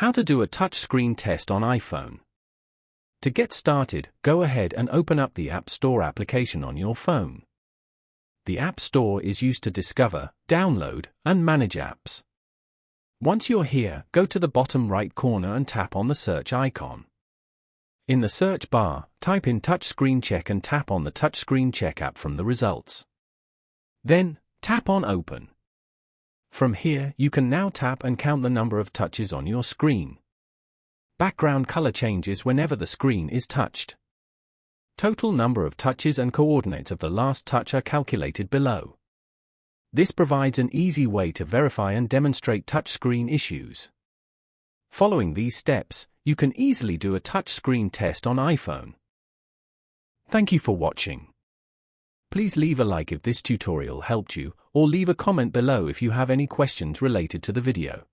How to do a touchscreen test on iPhone. To get started, go ahead and open up the App Store application on your phone. The App Store is used to discover, download, and manage apps. Once you're here, go to the bottom right corner and tap on the search icon. In the search bar, type in Touchscreen Check and tap on the Touchscreen Check app from the results. Then, tap on Open. From here, you can now tap and count the number of touches on your screen. Background color changes whenever the screen is touched. Total number of touches and coordinates of the last touch are calculated below. This provides an easy way to verify and demonstrate touchscreen issues. Following these steps, you can easily do a touchscreen test on iPhone. Thank you for watching. Please leave a like if this tutorial helped you, or leave a comment below if you have any questions related to the video.